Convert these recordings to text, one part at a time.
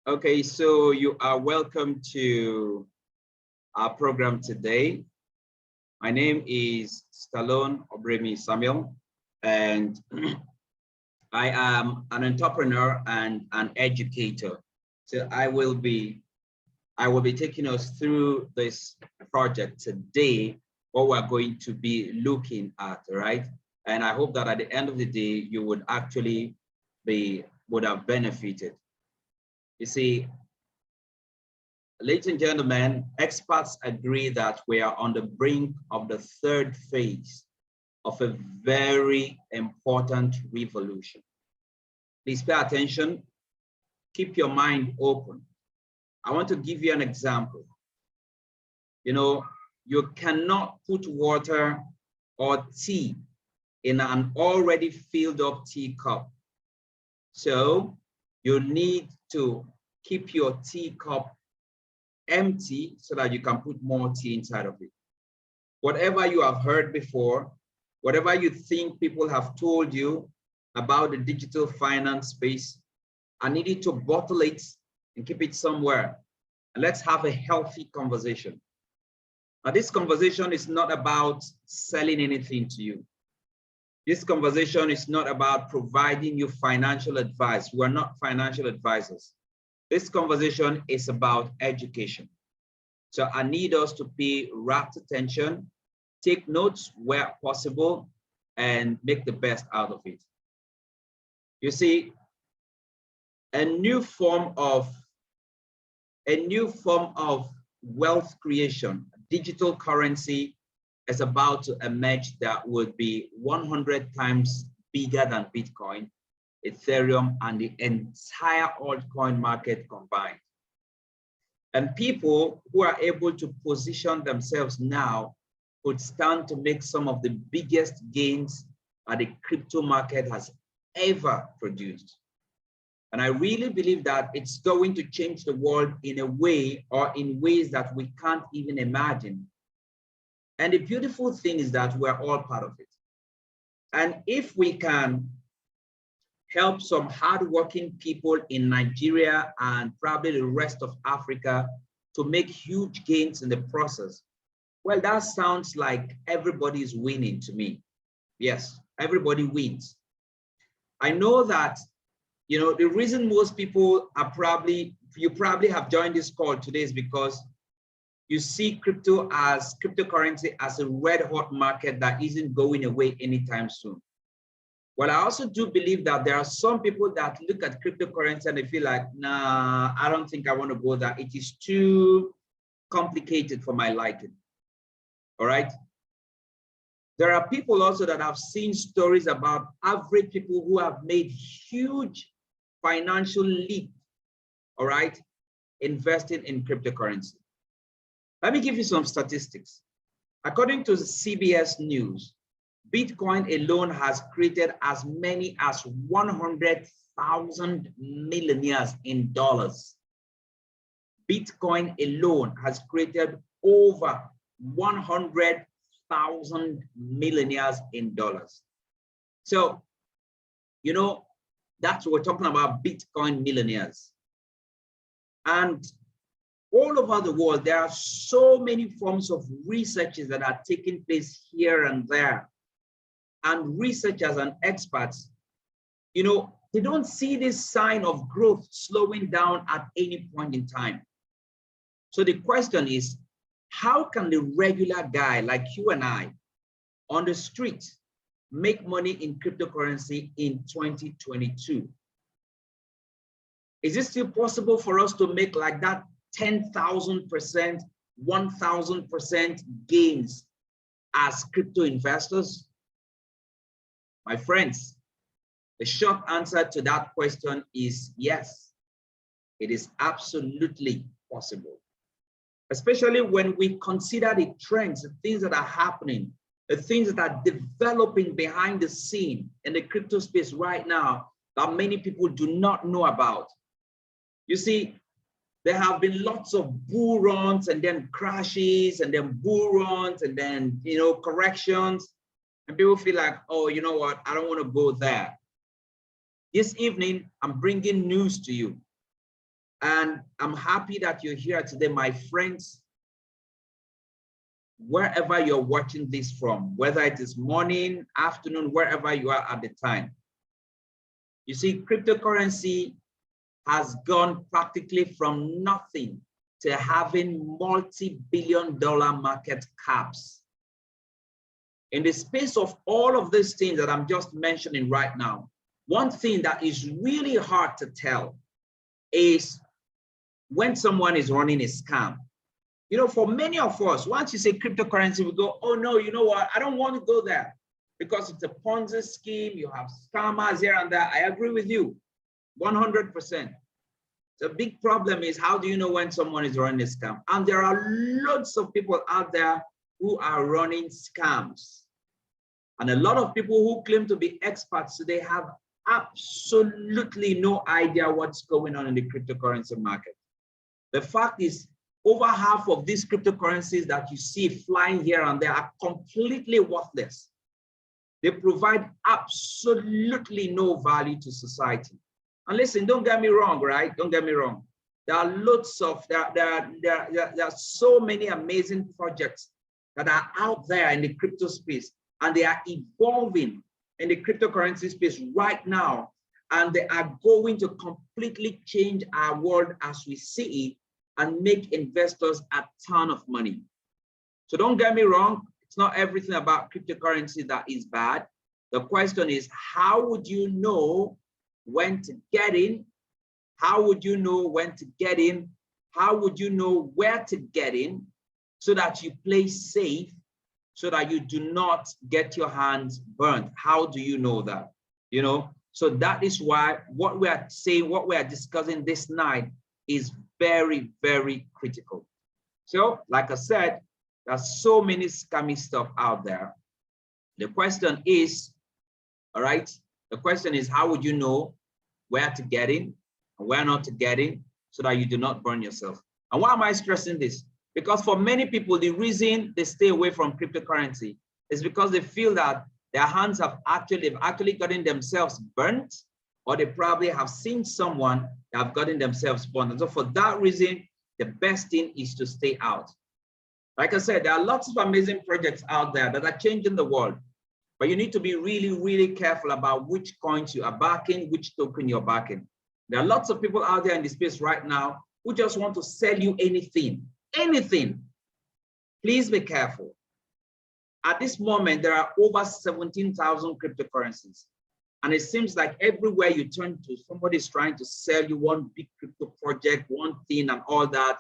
Okay, so you are welcome to our program today. My name is Stallone-Obaraemi Samuel, and I am an entrepreneur and an educator. So I will be taking us through this project today, what we're going to be looking at, right? And I hope that at the end of the day, you would actually would have benefited. You see, ladies and gentlemen, experts agree that we are on the brink of the third phase of a very important revolution. Please pay attention, keep your mind open. I want to give you an example. You know, you cannot put water or tea in an already filled up teacup. So you need to keep your teacup empty so that you can put more tea inside of it. Whatever you have heard before, whatever you think people have told you about the digital finance space, I need you to bottle it and keep it somewhere. And let's have a healthy conversation. Now, this conversation is not about selling anything to you. This conversation is not about providing you financial advice. We are not financial advisors. This conversation is about education. So I need us to pay rapt attention, take notes where possible, and make the best out of it. You see, a new form of wealth creation, digital currency, is about to emerge that would be 100 times bigger than Bitcoin, Ethereum, and the entire altcoin market combined. And people who are able to position themselves now would stand to make some of the biggest gains that the crypto market has ever produced. And I really believe that it's going to change the world in a way or in ways that we can't even imagine. And the beautiful thing is that we're all part of it. And if we can help some hardworking people in Nigeria and probably the rest of Africa to make huge gains in the process, well, that sounds like everybody is winning to me. Yes, everybody wins. I know that, you know, the reason most people are you probably have joined this call today is because you see cryptocurrency as a red hot market that isn't going away anytime soon. Well, I also do believe that there are some people that look at cryptocurrency and they feel like, nah, I don't think I want to go there. It is too complicated for my liking. All right. There are people also that have seen stories about average people who have made huge financial leap, all right, investing in cryptocurrency. Let me give you some statistics. According to CBS News, Bitcoin alone has created as many as 100,000 millionaires in dollars. Bitcoin alone has created over 100,000 millionaires in dollars. So, you know, that's what we're talking about, Bitcoin millionaires. And all over the world, there are so many forms of researches that are taking place here and there. And researchers and experts, you know, they don't see this sign of growth slowing down at any point in time. So the question is, how can the regular guy like you and I on the street make money in cryptocurrency in 2022? Is it still possible for us to make like that 10,000%, 1,000% gains as crypto investors? My friends, the short answer to that question is yes, it is absolutely possible. Especially when we consider the trends, the things that are happening, the things that are developing behind the scene in the crypto space right now that many people do not know about. You see, there have been lots of bull runs and then crashes and then bull runs and then, you know, corrections. And people feel like, oh, you know what? I don't want to go there. This evening, I'm bringing news to you. And I'm happy that you're here today, my friends, wherever you're watching this from, whether it is morning, afternoon, wherever you are at the time. You see, cryptocurrency has gone practically from nothing to having multi-billion-dollar market caps. In the space of all of these things that I'm just mentioning right now, one thing that is really hard to tell is when someone is running a scam. You know, for many of us, once you say cryptocurrency, we go, oh no, you know what? I don't want to go there because it's a Ponzi scheme. You have scammers here and there. I agree with you 100%. The big problem is, how do you know when someone is running a scam? And there are lots of people out there who are running scams. And a lot of people who claim to be experts, they have absolutely no idea what's going on in the cryptocurrency market. The fact is, over half of these cryptocurrencies that you see flying here and there are completely worthless. They provide absolutely no value to society. And listen, don't get me wrong, right? Don't get me wrong. There are lots of, there are so many amazing projects that are out there in the crypto space, and they are evolving in the cryptocurrency space right now. And they are going to completely change our world as we see it and make investors a ton of money. So don't get me wrong, it's not everything about cryptocurrency that is bad. The question is, how would you know when to get in? How would you know when to get in? How would you know where to get in so that you play safe, so that you do not get your hands burnt? How do you know that? You know, so that is why what we are saying, what we are discussing this night is very, very critical. So, like I said, there's so many scammy stuff out there. The question is, all right, the question is, how would you know where to get in and where not to get in so that you do not burn yourself? And why am I stressing this? Because for many people, the reason they stay away from cryptocurrency is because they feel that their hands have actually gotten themselves burnt, or they probably have seen someone that have gotten themselves burned. And so for that reason, the best thing is to stay out. Like I said, there are lots of amazing projects out there that are changing the world, but you need to be really, really careful about which coins you are backing, which token you're backing. There are lots of people out there in the space right now who just want to sell you anything, anything. Please be careful. At this moment, there are over 17,000 cryptocurrencies. And it seems like everywhere you turn to, somebody's trying to sell you one big crypto project, one thing and all that.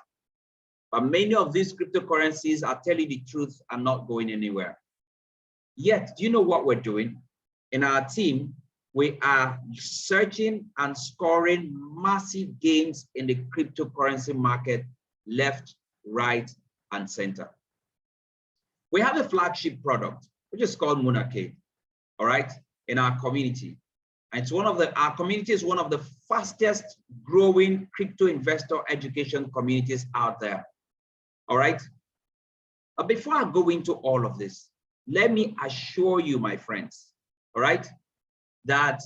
But many of these cryptocurrencies, I'll tell you the truth, are not going anywhere. Yet, do you know what we're doing? In our team, we are searching and scoring massive gains in the cryptocurrency market, left, right, and center. We have a flagship product, which is called Monarchy, all right, in our community. And it's our community is one of the fastest growing crypto investor education communities out there, all right? But before I go into all of this, let me assure you, my friends, all right, that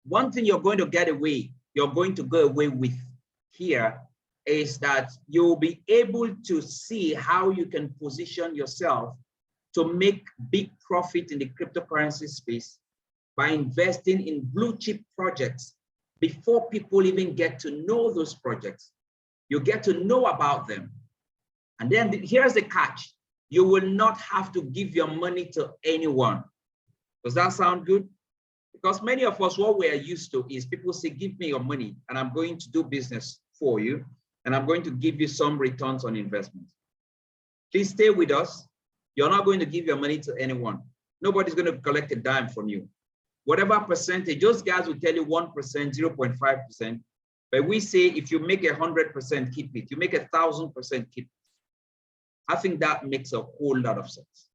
one thing you're going to go away with here is that you'll be able to see how you can position yourself to make big profit in the cryptocurrency space by investing in blue chip projects before people even get to know those projects. You get to know about them. And then here's the catch. You will not have to give your money to anyone. Does that sound good? Because many of us, what we are used to is people say, give me your money and I'm going to do business for you. And I'm going to give you some returns on investment. Please stay with us. You're not going to give your money to anyone. Nobody's going to collect a dime from you. Whatever percentage, those guys will tell you 1%, 0.5%. But we say, if you make 100%, keep it. You make 1,000%, keep it. I think that makes a whole lot of sense.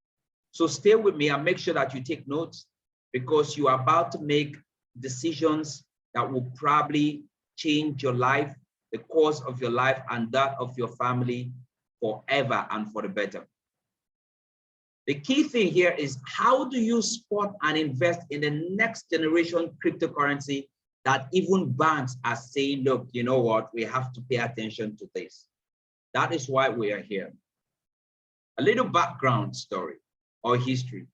So stay with me and make sure that you take notes, because you are about to make decisions that will probably change your life, the course of your life and that of your family forever and for the better. The key thing here is, how do you spot and invest in the next generation cryptocurrency that even banks are saying, look, you know what, we have to pay attention to this. That is why we are here. A little background story or history.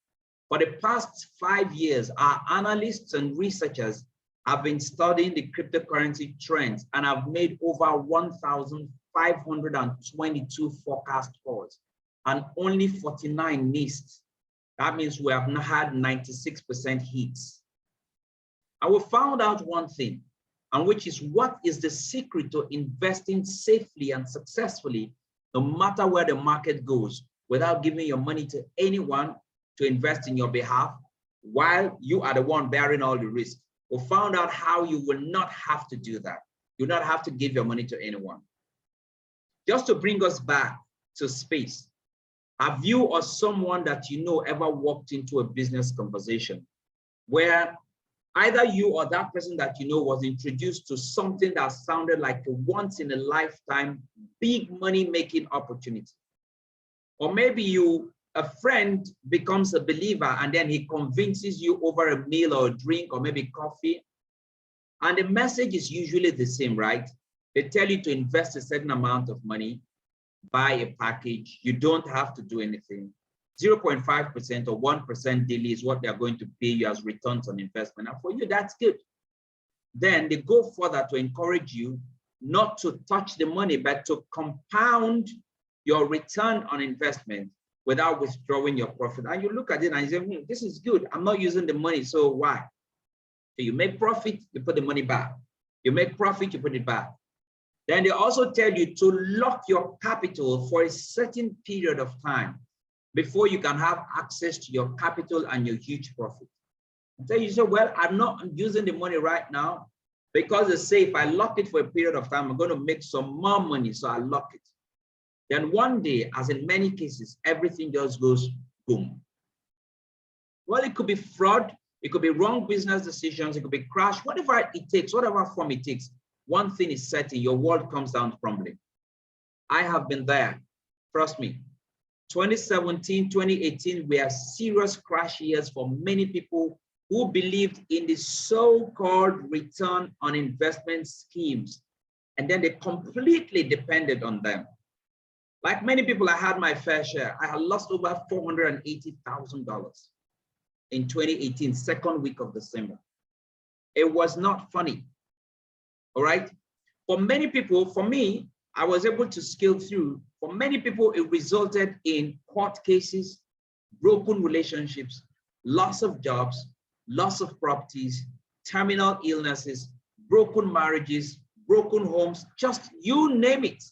For the past 5 years, our analysts and researchers have been studying the cryptocurrency trends and have made over 1,522 forecast calls and only 49 missed. That means we have had 96% hits. And we found out one thing, and which is what is the secret to investing safely and successfully, no matter where the market goes, without giving your money to anyone to invest in your behalf, while you are the one bearing all the risk. We found out how you will not have to do that. You will not have to give your money to anyone. Just to bring us back to space, have you or someone that you know ever walked into a business conversation where either you or that person that you know was introduced to something that sounded like a once in a lifetime big money making opportunity? Or maybe a friend becomes a believer and then he convinces you over a meal or a drink or maybe coffee. And the message is usually the same, right? They tell you to invest a certain amount of money, buy a package. You don't have to do anything. 0.5% or 1% daily is what they're going to pay you as returns on investment. And for you, that's good. Then they go further to encourage you not to touch the money, but to compound your return on investment without withdrawing your profit. And you look at it and you say, this is good. I'm not using the money, so why? So you make profit, you put the money back. You make profit, you put it back. Then they also tell you to lock your capital for a certain period of time before you can have access to your capital and your huge profit. So you say, well, I'm not using the money right now because they say if I lock it for a period of time, I'm going to make some more money, so I lock it. Then one day, as in many cases, everything just goes boom. Well, it could be fraud, it could be wrong business decisions, it could be crash, whatever it takes, whatever form it takes. One thing is certain, your world comes down crumbling. I have been there, trust me. 2017, 2018 were serious crash years for many people who believed in the so-called return on investment schemes, and then they completely depended on them. Like many people, I had my fair share. I had lost over $480,000 in 2018, second week of December. It was not funny, all right? For many people, for me, I was able to scale through. For many people, it resulted in court cases, broken relationships, loss of jobs, loss of properties, terminal illnesses, broken marriages, broken homes, just you name it.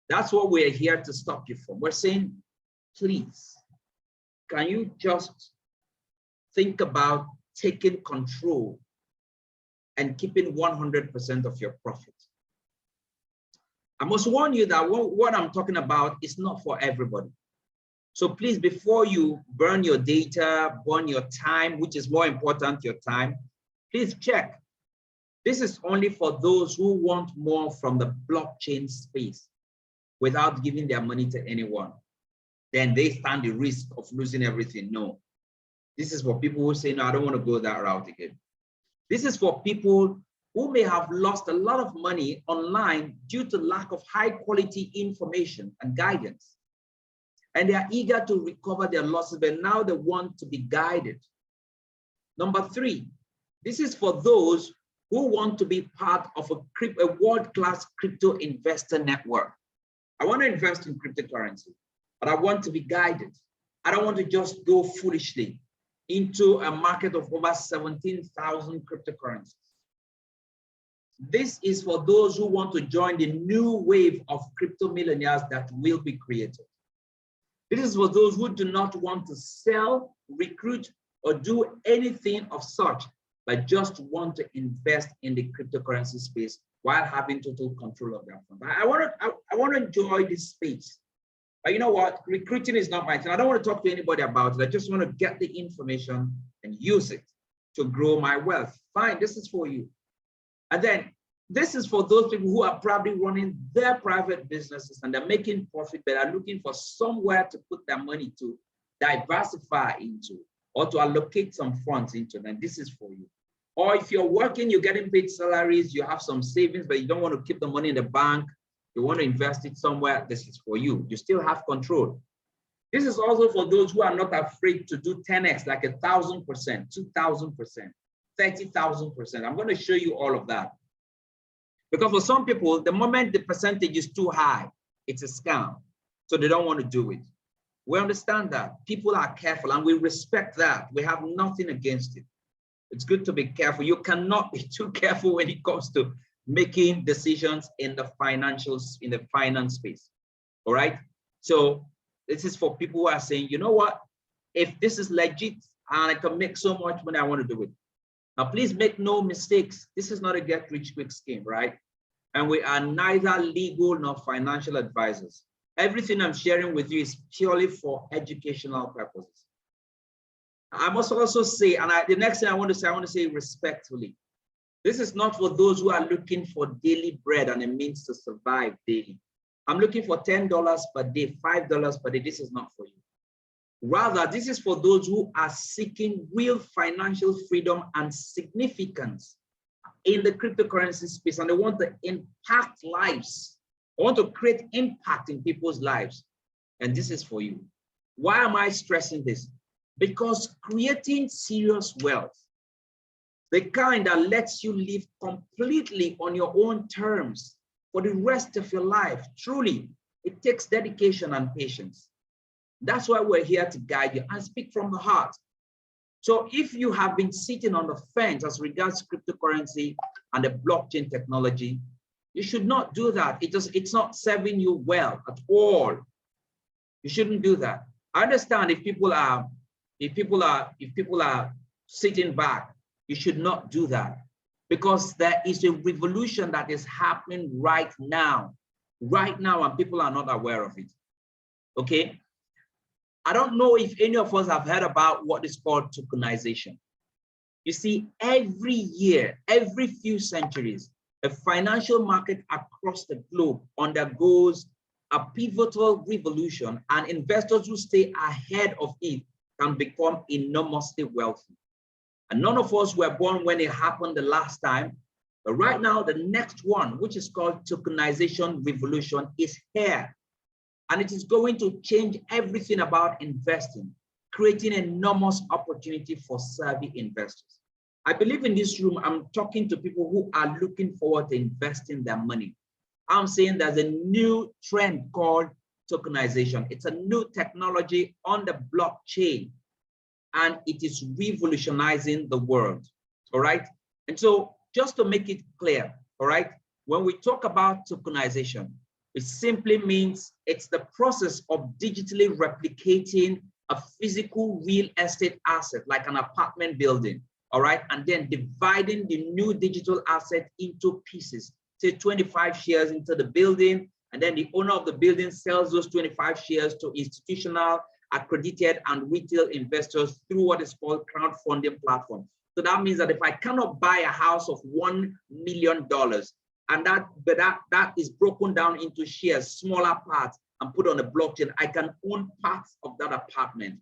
That's what we're here to stop you from. We're saying, please, can you just think about taking control and keeping 100% of your profit? I must warn you that what I'm talking about is not for everybody. So please, before you burn your data, burn your time, which is more important, your time, please check. This is only for those who want more from the blockchain space without giving their money to anyone. Then they stand the risk of losing everything. No, this is for people who say, no, I don't want to go that route again. This is for people who may have lost a lot of money online due to lack of high quality information and guidance. And they are eager to recover their losses, but now they want to be guided. Number 3, this is for those who want to be part of a world-class crypto investor network. I want to invest in cryptocurrency, but I want to be guided. I don't want to just go foolishly into a market of over 17,000 cryptocurrencies. This is for those who want to join the new wave of crypto millionaires that will be created. This is for those who do not want to sell, recruit, or do anything of such, but just want to invest in the cryptocurrency space while having total control of their fund. I want to enjoy this space. But you know what? Recruiting is not my thing. I don't want to talk to anybody about it. I just want to get the information and use it to grow my wealth. Fine, this is for you. And then this is for those people who are probably running their private businesses and they're making profit, but are looking for somewhere to put their money to diversify into or to allocate some funds into. And this is for you. Or if you're working, you're getting paid salaries, you have some savings, but you don't want to keep the money in the bank, you want to invest it somewhere, this is for you. You still have control. This is also for those who are not afraid to do 10x, like 1,000%, 2,000%, 30,000%. I'm going to show you all of that. Because for some people, the moment the percentage is too high, it's a scam. So they don't want to do it. We understand that. People are careful and we respect that. We have nothing against it. It's good to be careful. You cannot be too careful when it comes to making decisions in the finance space. All right. So this is for people who are saying, you know what, if this is legit and I can make so much money, I want to do it. Now, please make no mistakes. This is not a get rich quick scheme, right? And we are neither legal nor financial advisors. Everything I'm sharing with you is purely for educational purposes. I must also say, and the next thing I want to say respectfully, this is not for those who are looking for daily bread and a means to survive daily. I'm looking for $10 per day, $5 per day. This is not for you. Rather, this is for those who are seeking real financial freedom and significance in the cryptocurrency space, and they want to impact lives. I want to create impact in people's lives. And this is for you. Why am I stressing this? Because creating serious wealth, the kind that lets you live completely on your own terms for the rest of your life, truly, it takes dedication and patience. That's why we're here to guide you and speak from the heart. So if you have been sitting on the fence as regards cryptocurrency and the blockchain technology, you should not do that. It's not serving you well at all. You shouldn't do that. I understand if people are sitting back, you should not do that, because there is a revolution that is happening right now, and people are not aware of it. Okay. I don't know if any of us have heard about what is called tokenization. You see, every year, every few centuries, a financial market across the globe undergoes a pivotal revolution, and investors who stay ahead of it can become enormously wealthy. And none of us were born when it happened the last time, but right now, the next one, which is called tokenization revolution, is here. And it is going to change everything about investing, creating enormous opportunity for savvy investors. I believe in this room, I'm talking to people who are looking forward to investing their money. I'm saying there's a new trend called tokenization. It's a new technology on the blockchain, and it is revolutionizing the world. All right. And so just to make it clear, all right, when we talk about tokenization, it simply means it's the process of digitally replicating a physical real estate asset, like an apartment building, all right, and then dividing the new digital asset into pieces, say 25 shares into the building, and then the owner of the building sells those 25 shares to institutional, accredited, and retail investors through what is called crowdfunding platform. So that means that if I cannot buy a house of $1 million, and that is broken down into shares, smaller parts, and put on a blockchain, I can own parts of that apartment.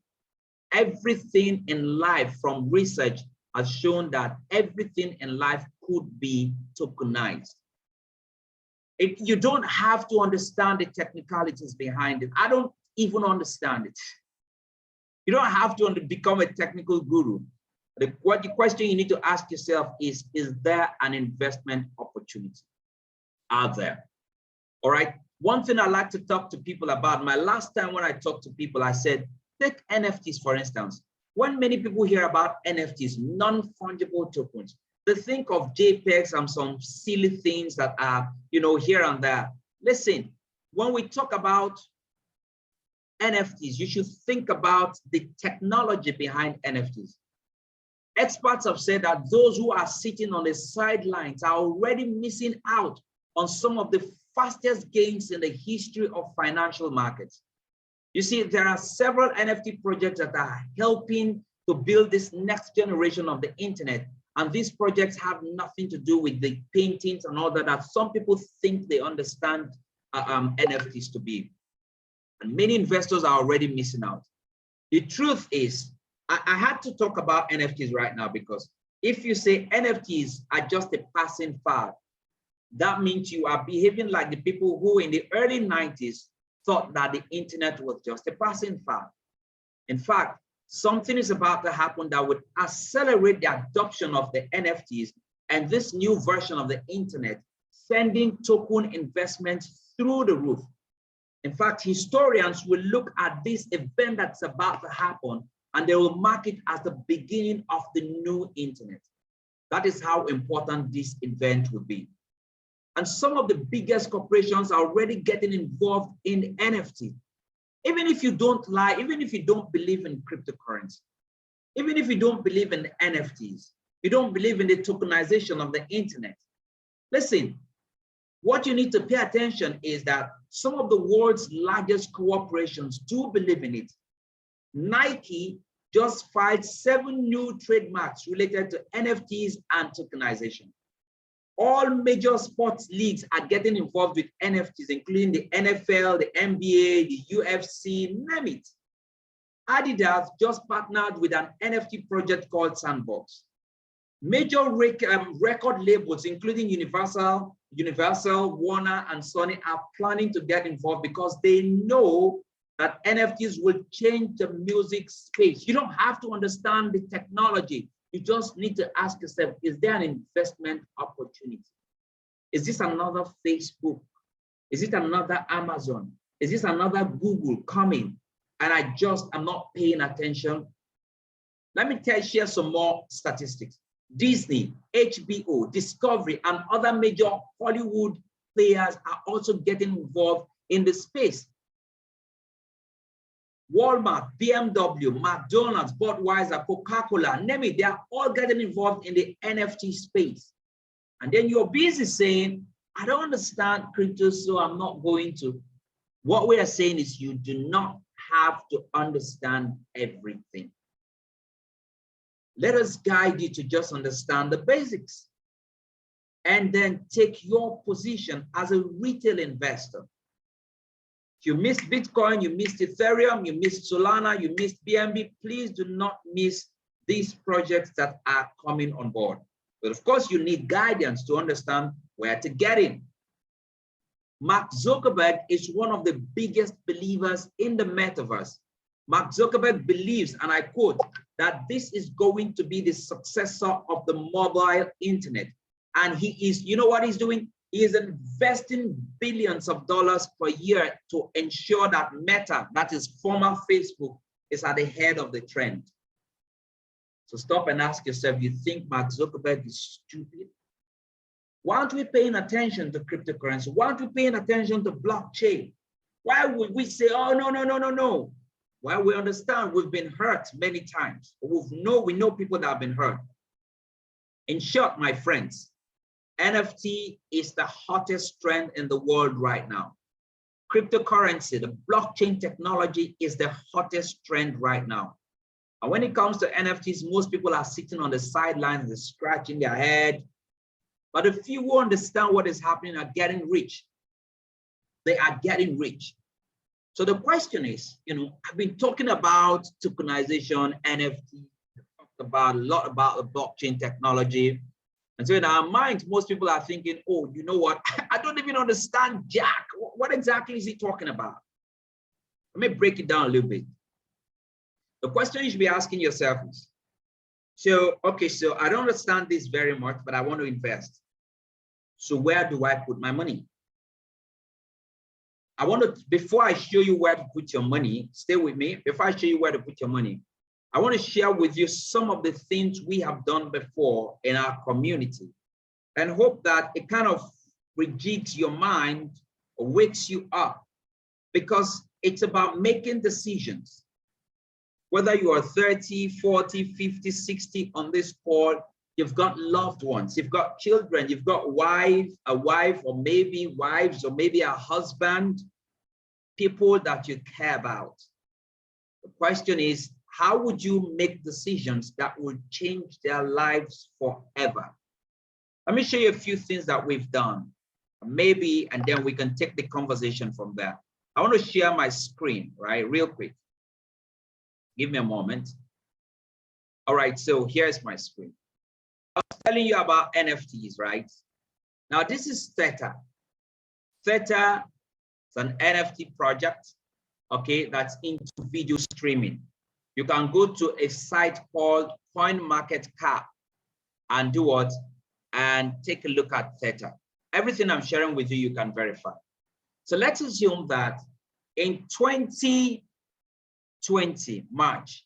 Everything in life from research has shown that everything in life could be tokenized. You don't have to understand the technicalities behind it. I don't even understand it. You don't have to become a technical guru. The question you need to ask yourself is there an investment opportunity out there? All right. One thing I like to talk to people about, my last time when I talked to people, I said, take NFTs, for instance. When many people hear about NFTs, non-fungible tokens, they think of JPEGs and some silly things that are, here and there. Listen, when we talk about NFTs, you should think about the technology behind NFTs. Experts have said that those who are sitting on the sidelines are already missing out on some of the fastest gains in the history of financial markets. You see, there are several NFT projects that are helping to build this next generation of the internet. And these projects have nothing to do with the paintings and all that some people think they understand NFTs to be. And many investors are already missing out. The truth is, I had to talk about NFTs right now because If you say NFTs are just a passing fad, that means you are behaving like the people who in the early 90s thought that the internet was just a passing fad. In fact, something is about to happen that would accelerate the adoption of the NFTs and this new version of the internet, sending token investments through the roof. In fact, historians will look at this event that's about to happen and they will mark it as the beginning of the new internet. That is how important this event will be. And some of the biggest corporations are already getting involved in NFT. Even if you don't lie, even if you don't believe in cryptocurrency, even if you don't believe in NFTs, you don't believe in the tokenization of the internet. Listen, what you need to pay attention is that some of the world's largest corporations do believe in it. Nike just filed 7 new trademarks related to NFTs and tokenization. All major sports leagues are getting involved with NFTs, including the NFL, the NBA, the UFC, name it. Adidas just partnered with an NFT project called Sandbox. Major record labels, including Universal, Warner, and Sony, are planning to get involved because they know that NFTs will change the music space. You don't have to understand the technology. You just need to ask yourself, is there an investment opportunity? Is this another Facebook? Is it another Amazon? Is this another Google coming? And I'm not paying attention. Let me share some more statistics. Disney, HBO, Discovery, and other major Hollywood players are also getting involved in the space. Walmart, BMW, McDonald's, Budweiser, Coca-Cola, name it, they are all getting involved in the NFT space. And then you're busy saying, I don't understand crypto, so I'm not going to. What we are saying is you do not have to understand everything. Let us guide you to just understand the basics and then take your position as a retail investor. If you missed Bitcoin, you missed Ethereum, you missed Solana, you missed BNB, please do not miss these projects that are coming on board. But of course, you need guidance to understand where to get in. Mark Zuckerberg is one of the biggest believers in the metaverse. Mark Zuckerberg believes, and I quote, that this is going to be the successor of the mobile internet. And he is, you know what he's doing? He is investing billions of dollars per year to ensure that Meta, that is former Facebook, is at the head of the trend. So stop and ask yourself, you think Mark Zuckerberg is stupid? Why aren't we paying attention to cryptocurrency? Why aren't we paying attention to blockchain? Why would we say, oh, no? Well, we understand we've been hurt many times. We know people that have been hurt. In short, my friends, NFT is the hottest trend in the world right now. Cryptocurrency, the blockchain technology is the hottest trend right now. And when it comes to NFTs, most people are sitting on the sidelines, they're scratching their head. But the few who understand what is happening are getting rich. They are getting rich. So the question is, I've been talking about tokenization, NFT, talked about a lot about the blockchain technology. And so in our minds, most people are thinking, oh, you know what? I don't even understand Jack. What exactly is he talking about? Let me break it down a little bit. The question you should be asking yourself is, so I don't understand this very much, but I want to invest. So where do I put my money? Before I show you where to put your money, stay with me. Before I show you where to put your money, I want to share with you some of the things we have done before in our community and hope that it kind of rejigs your mind or wakes you up, because it's about making decisions. Whether you are 30, 40, 50, 60 on this call, you've got loved ones, you've got children, you've got a wife, or maybe wives, or maybe a husband, people that you care about. The question is, how would you make decisions that will change their lives forever? Let me show you a few things that we've done, maybe, and then we can take the conversation from there. I want to share my screen, right, real quick. Give me a moment. All right, so here's my screen. was telling you about NFTs, right? Now, this is Theta. Theta is an NFT project, okay, that's into video streaming. You can go to a site called CoinMarketCap and do what? And take a look at Theta. Everything I'm sharing with you, you can verify. So let's assume that in 2020, March,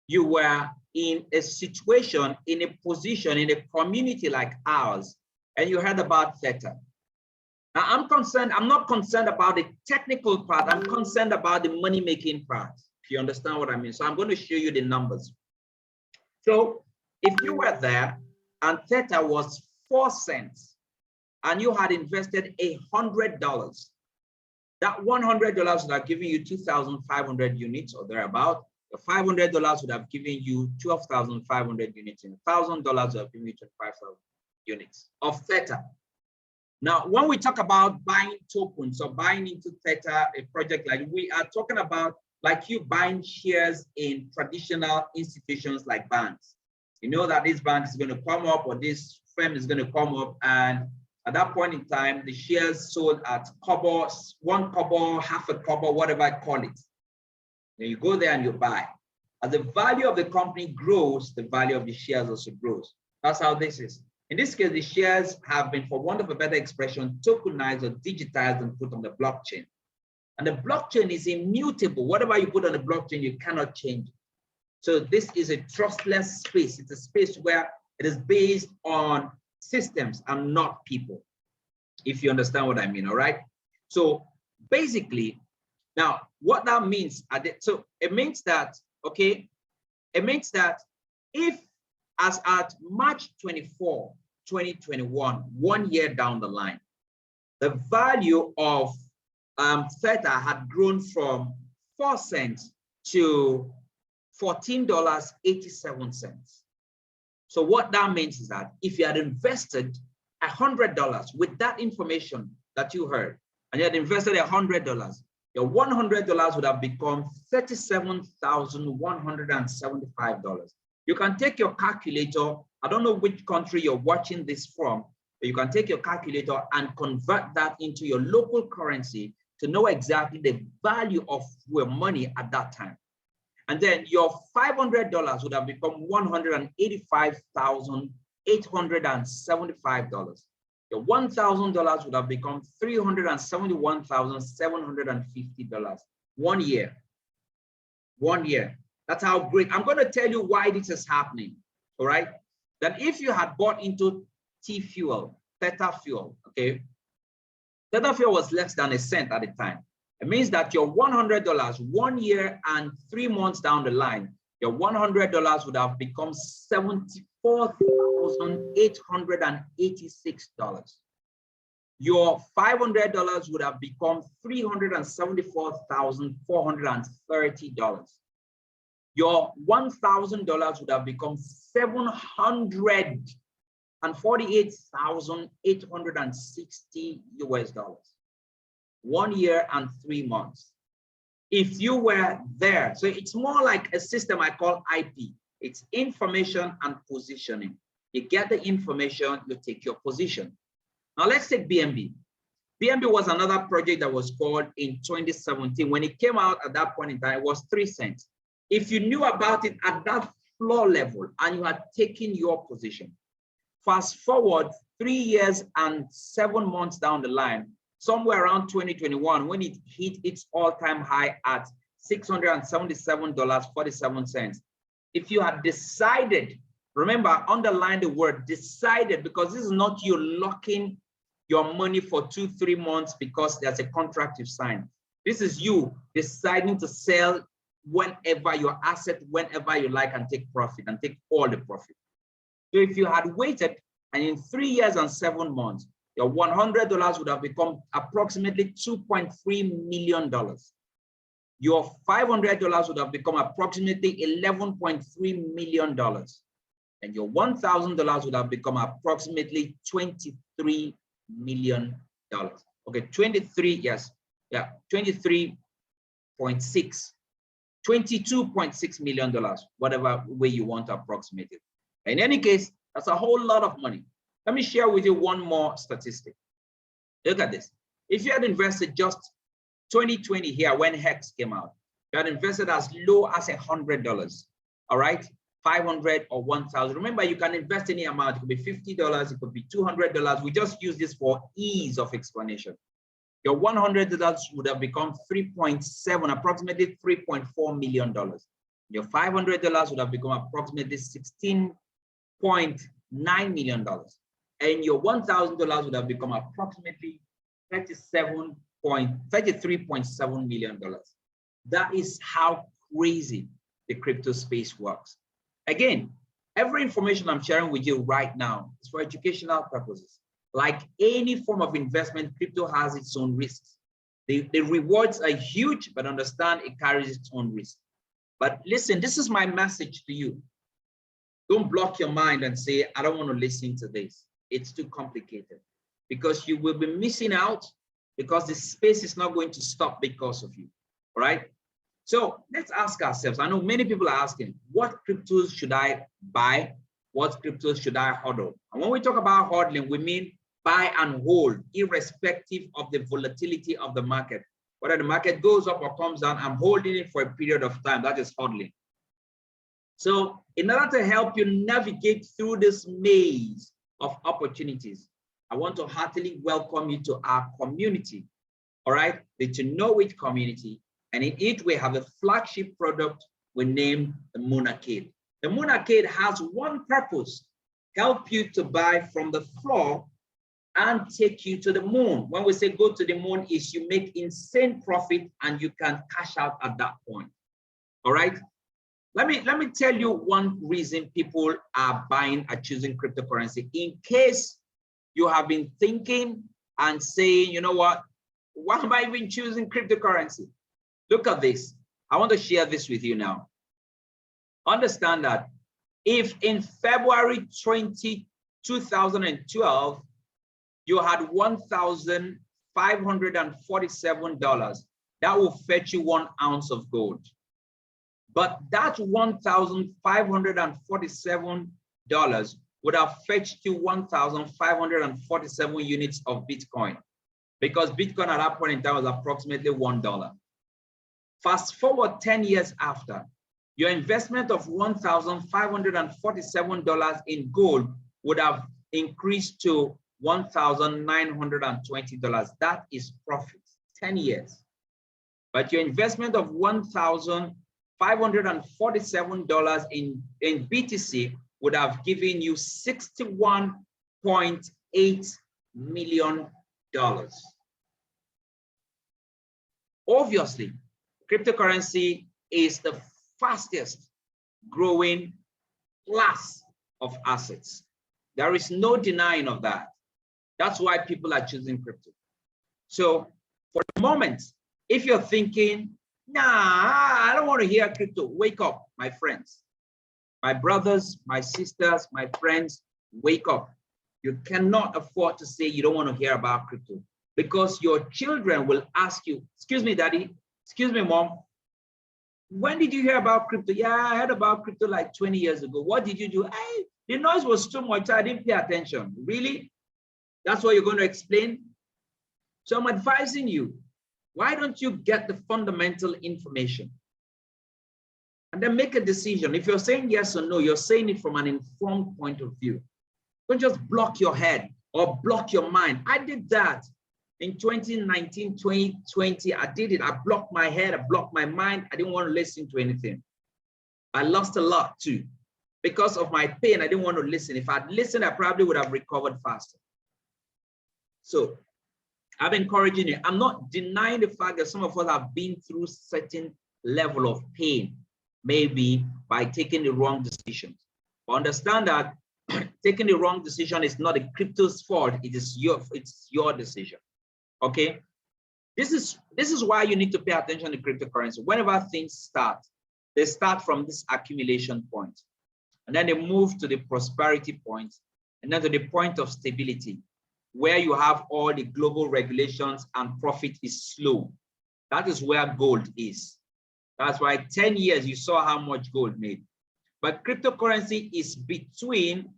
you were in a situation, in a position, in a community like ours, and you heard about Theta. Now I'm not concerned about the technical part, I'm concerned about the money-making part, if you understand what I mean. So I'm going to show you the numbers. So if you were there and Theta was 4 cents and you had invested $100, that $100 would have given you 2,500 units or thereabout. The $500 would have given you 12,500 units, and $1,000 would have given you 25,000 units of Theta. Now, when we talk about buying tokens or buying into Theta, a project like, we are talking about like you buying shares in traditional institutions like banks. You know that this bank is going to come up or this firm is going to come up, and at that point in time, the shares sold at kobo, 1 kobo, half a kobo, whatever I call it. Then you go there and you buy. As the value of the company grows, the value of the shares also grows. That's how this is. In this case, the shares have been, for want of a better expression, tokenized or digitized and put on the blockchain. And the blockchain is immutable. Whatever you put on the blockchain, you cannot change it. So this is a trustless space. It's a space where it is based on systems and not people, if you understand what I mean, all right? So basically, now what that means, so it means that, okay, it means that if as at March 24, 2021, 1 year down the line, the value of Theta had grown from 4 cents to $14.87. So what that means is that if you had invested $100 with that information that you heard, and you had invested $100, your $100 would have become $37,175. You can take your calculator. I don't know which country you're watching this from, but you can take your calculator and convert that into your local currency to know exactly the value of your money at that time. And then your $500 would have become $185,875. Your $1,000 would have become $371,750. 1 year. 1 year. That's how great. I'm going to tell you why this is happening. All right. That if you had bought into Theta fuel, okay, Theta fuel was less than a cent at the time. It means that your $100, 1 year and 3 months down the line, your $100 would have become $74,886. Your $500 would have become $374,430. Your $1,000 would have become $748,860 US. 1 year and 3 months. If you were there, so it's more like a system I call IP. It's information and positioning. You get the information, you take your position. Now let's take BNB. BNB was another project that was called in 2017. When it came out at that point in time, it was 3 cents. If you knew about it at that floor level and you had taken your position, fast forward 3 years and 7 months down the line, somewhere around 2021, when it hit its all-time high at $677.47. If you had decided, remember, underline the word decided, because this is not you locking your money for 2-3 months because there's a contract you've signed. This is you deciding to sell whenever your asset, whenever you like, and take profit and take all the profit. So if you had waited and in 3 years and 7 months, your $100 would have become approximately $2.3 million. Your $500 would have become approximately $11.3 million. And your $1,000 would have become approximately $23 million. Okay, 23, yes. Yeah, 22.6 million, whatever way you want to approximate it. In any case, That's a whole lot of money. Let me share with you one more statistic. Look at this. If you had invested just 2020 here when Hex came out, you had invested as low as $100, all right? 500 or 1,000. Remember, you can invest any amount. It could be $50, it could be $200. We just use this for ease of explanation. Your $100 would have become 3.7, approximately $3.4 million. Your $500 would have become approximately $16.9 million. And your $1,000 would have become approximately $33.7 million. That is how crazy the crypto space works. Again, every information I'm sharing with you right now is for educational purposes. Like any form of investment, crypto has its own risks. The rewards are huge, but understand it carries its own risk. But listen, this is my message to you. Don't block your mind and say, I don't want to listen to this. It's too complicated, because you will be missing out, because the space is not going to stop because of you. All right. So let's ask ourselves. I know many people are asking, what cryptos should I buy? What cryptos should I hodl? And when we talk about hodling, we mean buy and hold, irrespective of the volatility of the market. Whether the market goes up or comes down, I'm holding it for a period of time. That is hodling. So in order to help you navigate through this maze of opportunities, I want to heartily welcome you to our community. All right, the To Know It community. And in it, we have a flagship product we named the Moon Arcade. The Moon Arcade has one purpose: help you to buy from the floor and take you to the moon. When we say go to the moon, is you make insane profit and you can cash out at that point. All right. Let me tell you one reason people are buying or choosing cryptocurrency. In case you have been thinking and saying, you know what, why am I even choosing cryptocurrency? Look at this. I want to share this with you now. Understand that if in February 2012, you had $1,547, that will fetch you 1 ounce of gold. But that $1,547 would have fetched you 1,547 units of Bitcoin, because Bitcoin at that point in time was approximately $1. Fast forward 10 years after, your investment of $1,547 in gold would have increased to $1,920. That is profit, 10 years. But your investment of $1,547 in BTC would have given you $61.8 million. Obviously, cryptocurrency is the fastest growing class of assets. There is no denying of that. That's why people are choosing crypto. So for the moment, if you're thinking, nah, I don't want to hear crypto, wake up, my friends, my brothers, my sisters, my friends, wake up. You cannot afford to say you don't want to hear about crypto, because your children will ask you, excuse me, daddy, excuse me, mom, when did you hear about crypto? Yeah, I heard about crypto like 20 years ago. What did you do? The noise was too much. I didn't pay attention. Really? That's what you're going to explain? So I'm advising you, why don't you get the fundamental information and then make a decision? If you're saying yes or no, you're saying it from an informed point of view. Don't just block your head or block your mind. I did that in 2019, 2020. I did it. I blocked my head. I blocked my mind. I didn't want to listen to anything. I lost a lot too. Because of my pain, I didn't want to listen. If I'd listened, I probably would have recovered faster. So I'm encouraging you. I'm not denying the fact that some of us have been through certain level of pain, maybe by taking the wrong decisions. But understand that taking the wrong decision is not a crypto's fault. It's your decision. Okay. This is why you need to pay attention to cryptocurrency. Whenever things start, they start from this accumulation point, and then they move to the prosperity point, and then to the point of stability, where you have all the global regulations and profit is slow. That is where gold is. That's why 10 years you saw how much gold made. But cryptocurrency is between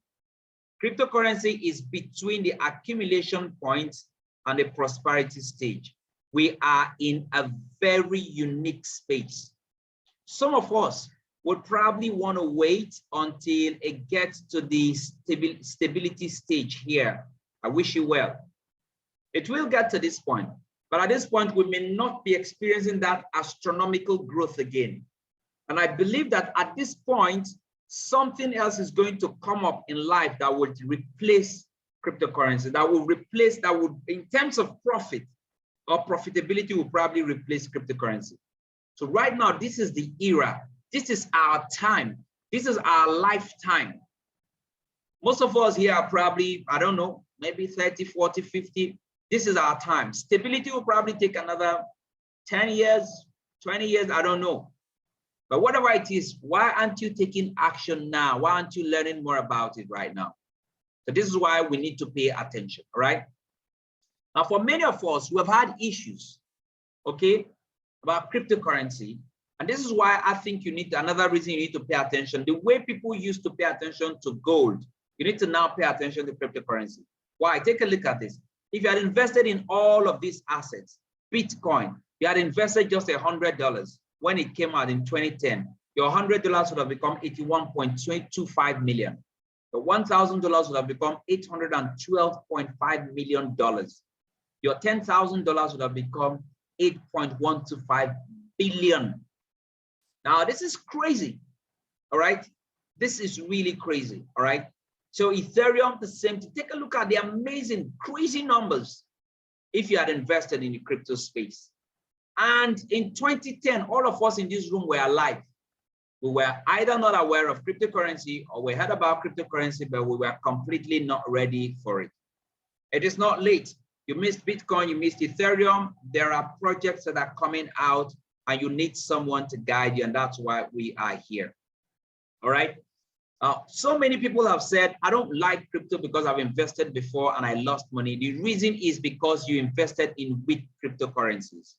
Cryptocurrency is between the accumulation point and the prosperity stage. We are in a very unique space. Some of us would probably want to wait until it gets to the stability stage here. I wish you well. It will get to this point, but at this point, we may not be experiencing that astronomical growth again. And I believe that at this point, something else is going to come up in life that would replace cryptocurrency, that will replace, that would, in terms of profit or profitability, will probably replace cryptocurrency. So right now, this is the era. This is our time. This is our lifetime. Most of us here are probably, I don't know, maybe 30, 40, 50. This is our time. Stability will probably take another 10 years, 20 years, I don't know. But whatever it is, why aren't you taking action now? Why aren't you learning more about it right now? So this is why we need to pay attention, all right? Now, for many of us, we have had issues, okay, about cryptocurrency. And this is why I think you need, another reason you need to pay attention. The way people used to pay attention to gold, you need to now pay attention to cryptocurrency. Why? Take a look at this. If you had invested in all of these assets, Bitcoin, you had invested just $100 when it came out in 2010, your $100 would have become 81.25 million. Your $1,000 would have become $812.5 million. Your $10,000 would have become 8.125 billion. Now, this is crazy, all right? This is really crazy, all right? So Ethereum, the same thing. Take a look at the amazing, crazy numbers if you had invested in the crypto space. And in 2010, all of us in this room were alive. We were either not aware of cryptocurrency or we heard about cryptocurrency, but we were completely not ready for it. It is not late. You missed Bitcoin, you missed Ethereum. There are projects that are coming out and you need someone to guide you, and that's why we are here. All right. So many people have said, I don't like crypto because I've invested before and I lost money. The reason is because you invested in weak cryptocurrencies.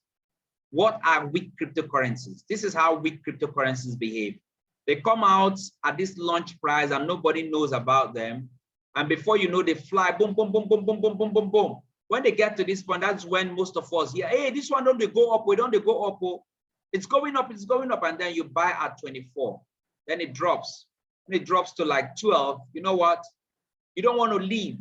What are weak cryptocurrencies? This is how weak cryptocurrencies behave. They come out at this launch price and nobody knows about them. And before you know, they fly, boom, boom, boom, boom, boom, boom, boom, boom, boom. When they get to this point, that's when most of us hear, hey, this one don't they go up, we don't they go up, oh. It's going up, and then you buy at 24. Then it drops. When it drops to like 12, you know what? You don't want to leave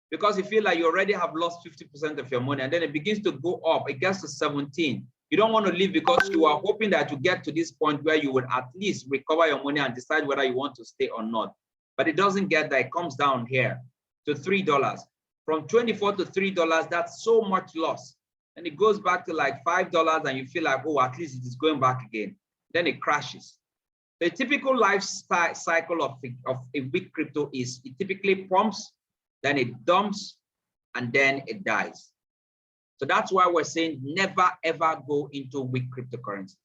because you feel like you already have lost 50% of your money, and then it begins to go up. It gets to 17. You don't want to leave because you are hoping that you get to this point where you would at least recover your money and decide whether you want to stay or not. But it doesn't get there. It comes down here to $3. From 24 to $3, that's so much loss. And it goes back to like $5 and you feel like, oh, at least it is going back again. Then it crashes. The typical life cycle of a weak crypto is it typically pumps, then it dumps, and then it dies. So that's why we're saying never, ever go into weak cryptocurrencies.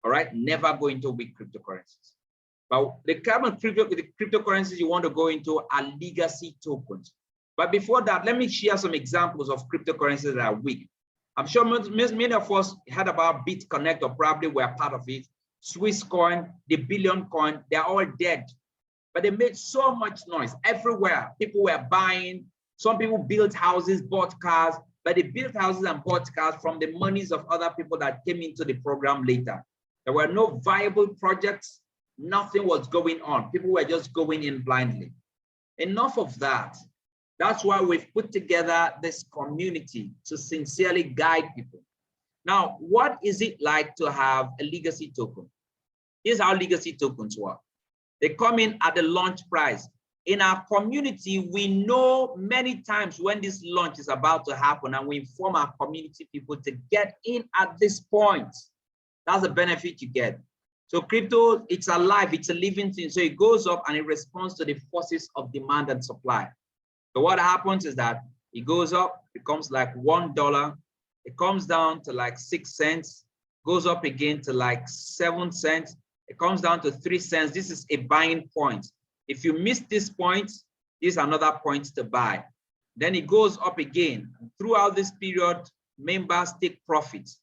All right, never go into weak cryptocurrencies. But the cryptocurrencies you want to go into are legacy tokens. But before that, let me share some examples of cryptocurrencies that are weak. I'm sure many of us heard about BitConnect or probably were part of it. Swiss coin, the Billion coin, they're all dead. But they made so much noise everywhere. People were buying. Some people built houses, bought cars, but they built houses and bought cars from the monies of other people that came into the program later. There were no viable projects. Nothing was going on. People were just going in blindly. Enough of that. That's why we've put together this community to sincerely guide people. Now, what is it like to have a legacy token? Here's how legacy tokens work. They come in at the launch price. In our community, we know many times when this launch is about to happen, and we inform our community people to get in at this point. That's the benefit you get. So crypto, it's alive, it's a living thing. So it goes up and it responds to the forces of demand and supply. So what happens is that it goes up, becomes like $1. It comes down to like 6 cents, goes up again to like 7 cents. It comes down to 3 cents. This is a buying point. If you miss this point, this is another point to buy. Then it goes up again. Throughout this period, members take profits.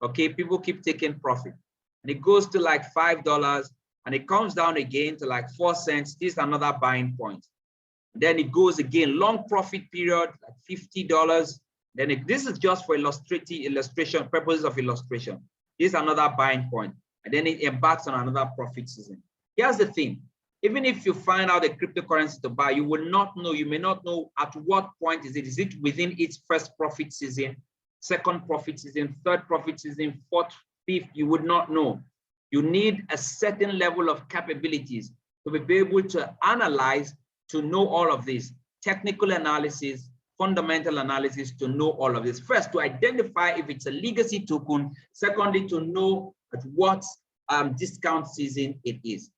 Okay, people keep taking profit. And it goes to like $5, and it comes down again to like 4 cents. This is another buying point. Then it goes again, long profit period, like $50. Then this is just for illustration purposes of illustration. This is another buying point, and then it embarks on another profit season. Here's the thing: even if you find out a cryptocurrency to buy, you will not know. You may not know at what point is it. Is it within its first profit season, second profit season, third profit season, fourth, fifth? You would not know. You need a certain level of capabilities to be able to analyze, to know all of this, technical analysis, fundamental analysis, to know all of this. First, to identify if it's a legacy token. Secondly, to know at what discount season it is.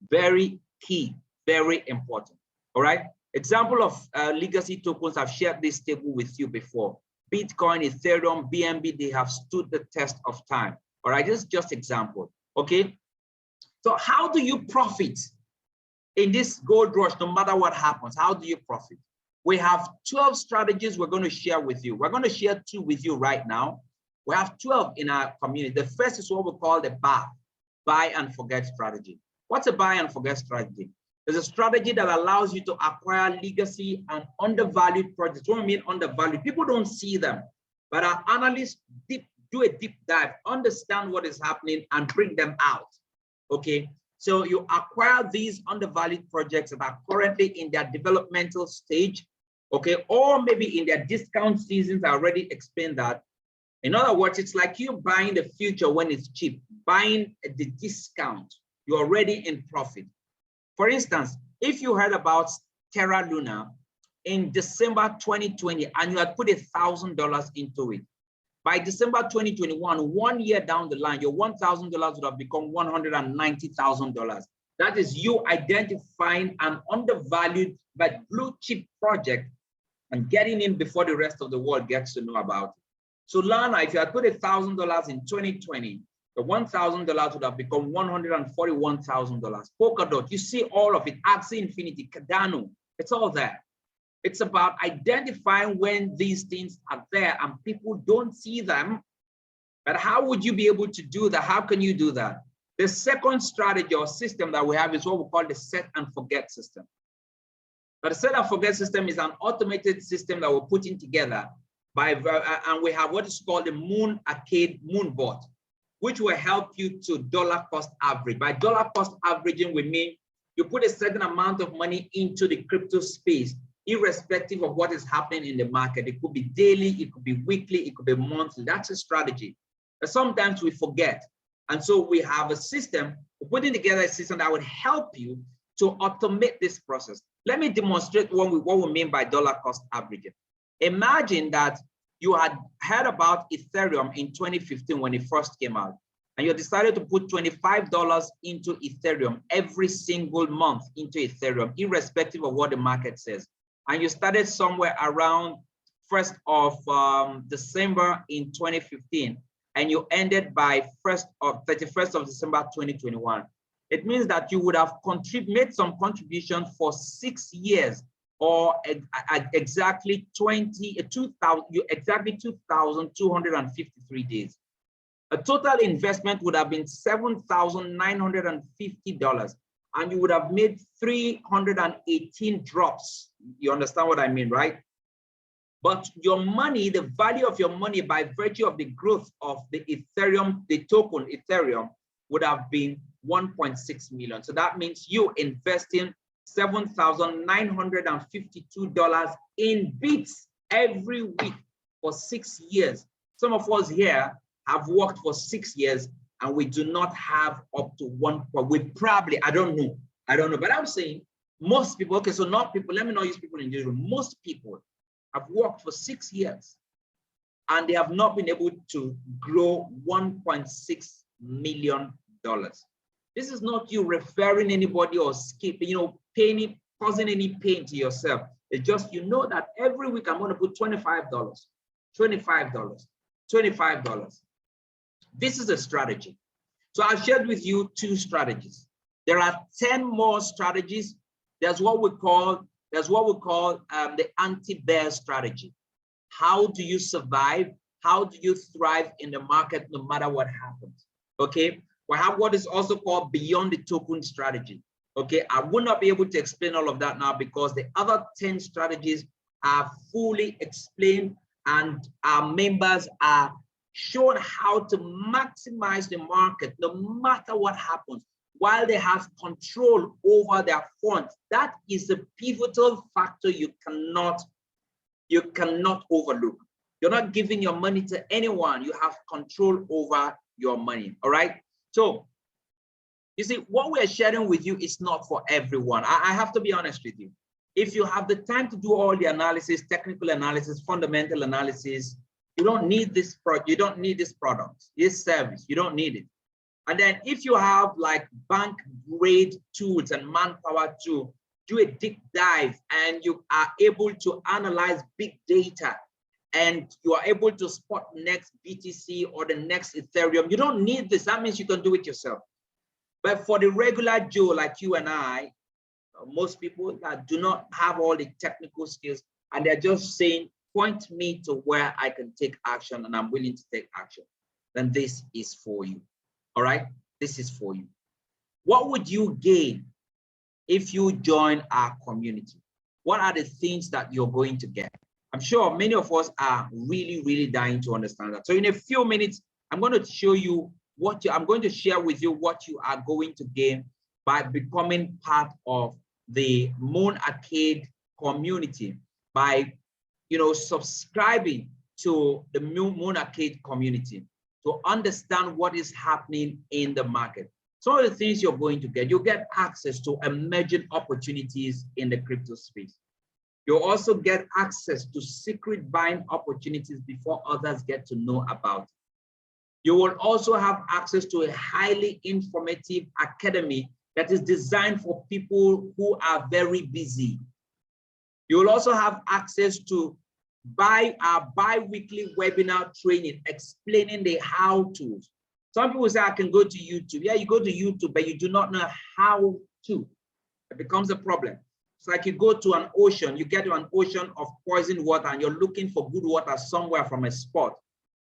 Very key, very important. All right. Example of legacy tokens, I've shared this table with you before. Bitcoin, Ethereum, BNB, they have stood the test of time. All right, this is just example. Okay. So how do you profit in this gold rush? No matter what happens, how do you profit? We have 12 strategies we're going to share with you. We're going to share 2 with you right now. We have 12 in our community. The first is what we call the buy and forget strategy. What's a buy and forget strategy? It's a strategy that allows you to acquire legacy and undervalued projects. What I mean undervalued, people don't see them, but our analysts do a deep dive, understand what is happening, and bring them out. Okay, so you acquire these undervalued projects that are currently in their developmental stage, okay, or maybe in their discount seasons. I already explained that. In other words, it's like you buying the future when it's cheap, buying the discount. You're already in profit. For instance, if you heard about Terra Luna in December 2020 and you had put $1,000 into it, by December 2021, 1 year down the line, your $1,000 would have become $190,000. That is you identifying an undervalued but blue chip project and getting in before the rest of the world gets to know about it. So Lana, if you had put $1,000 in 2020, the $1,000 would have become $141,000. Polkadot, you see all of it. Axie Infinity, Cardano, it's all there. It's about identifying when these things are there and people don't see them. But how would you be able to do that? How can you do that? The second strategy or system that we have is what we call the set and forget system. But the set and forget system is an automated system that we're putting together and we have what is called the Moon Arcade Moonbot, which will help you to dollar cost average. By dollar cost averaging, we mean you put a certain amount of money into the crypto space, irrespective of what is happening in the market. It could be daily, it could be weekly, it could be monthly. That's a strategy. But sometimes we forget. And so we have a system, we're putting together a system that would help you to automate this process. Let me demonstrate what we mean by dollar cost averaging. Imagine that you had heard about Ethereum in 2015 when it first came out, and you decided to put $25 into Ethereum every single month into Ethereum, irrespective of what the market says. And you started somewhere around 1st of December in 2015, and you ended by 31st of December 2021. It means that you would have made some contribution for 6 years, or exactly 2,253 days. A total investment would have been $7,950, and you would have made 318 drops. You understand what I mean, right? But your money, the value of your money by virtue of the growth of the Ethereum, the token Ethereum, would have been 1.6 million. So that means you investing $7,952 in bits every week for 6 years. Some of us here have worked for 6 years and we do not have up to 1 point. We probably, I don't know, but I'm saying most people, okay, so not people, let me not use people in this room. Most people have worked for 6 years and they have not been able to grow $1.6 million. This is not you referring anybody or skipping, causing any pain to yourself. It's just, you know that every week I'm going to put $25, $25, $25. This is a strategy. So I've shared with you 2 strategies. There are 10 more strategies. There's what we call the anti-bear strategy. How do you survive? How do you thrive in the market no matter what happens? Okay. We have what is also called beyond the token strategy. Okay, I will not be able to explain all of that now because the other 10 strategies are fully explained and our members are shown how to maximize the market no matter what happens while they have control over their funds. That is a pivotal factor you cannot overlook. You're not giving your money to anyone. You have control over your money. All right. So you see, what we're sharing with you is not for everyone. I have to be honest with you. If you have the time to do all the analysis, technical analysis, fundamental analysis, you don't need this product. You don't need this product, this service. You don't need it. And then if you have like bank grade tools and manpower to do a deep dive and you are able to analyze big data and you are able to spot next BTC or the next Ethereum, you don't need this. That means you can do it yourself. But for the regular Joe like you and I, most people that do not have all the technical skills and they're just saying, point me to where I can take action and I'm willing to take action, then this is for you. All right, this is for you. What would you gain if you join our community? What are the things that you're going to get? I'm sure many of us are really dying to understand that. So in a few minutes, I'm going to show you I'm going to share with you what you are going to gain by becoming part of the Moon Arcade community, by subscribing to the Moon Arcade community to understand what is happening in the market. Some of the things you're going to get, you'll get access to emerging opportunities in the crypto space. You'll also get access to secret buying opportunities before others get to know about it. You will also have access to a highly informative academy that is designed for people who are very busy. You will also have access to our bi-weekly webinar training explaining the how-tos. Some people say, I can go to YouTube. Yeah, you go to YouTube, but you do not know how to. It becomes a problem. It's like you go to an ocean, you get to an ocean of poisoned water and you're looking for good water somewhere from a spot.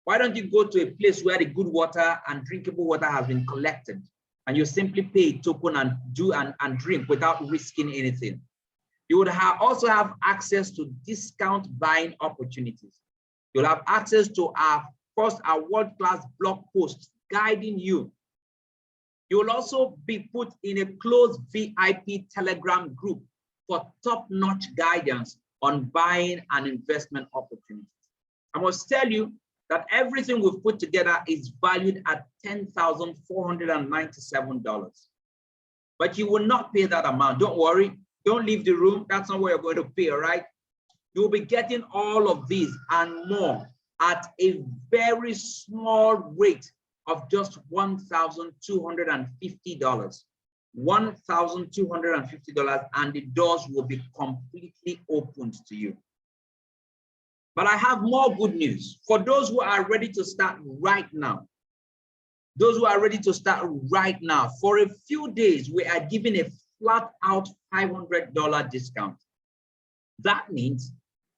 Why don't you go to a place where the good water and drinkable water has been collected and you simply pay a token and and drink without risking anything? You would also have access to discount buying opportunities. You'll have access to our world-class blog posts guiding you. You will also be put in a closed VIP Telegram group for top-notch guidance on buying and investment opportunities. I must tell you that everything we've put together is valued at $10,497. But you will not pay that amount. Don't worry. Don't leave the room. That's not what you're going to pay, all right? You'll be getting all of these and more at a very small rate of just $1,250. $1,250, and the doors will be completely opened to you. But I have more good news for those who are ready to start right now. Those who are ready to start right now, for a few days, we are giving a flat out $500 discount. That means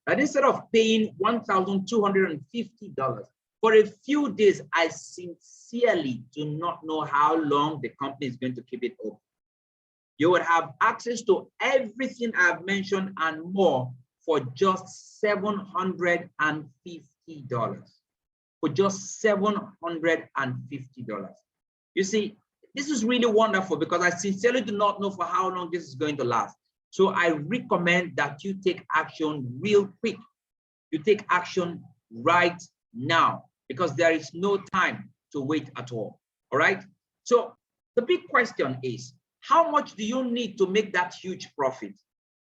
that instead of paying $1,250 for a few days, I sincerely do not know how long the company is going to keep it open. You will have access to everything I've mentioned and more for just $750. For just $750. You see, this is really wonderful because I sincerely do not know for how long this is going to last. So I recommend that you take action real quick. You take action right now because there is no time to wait at all. All right. So the big question is, how much do you need to make that huge profit?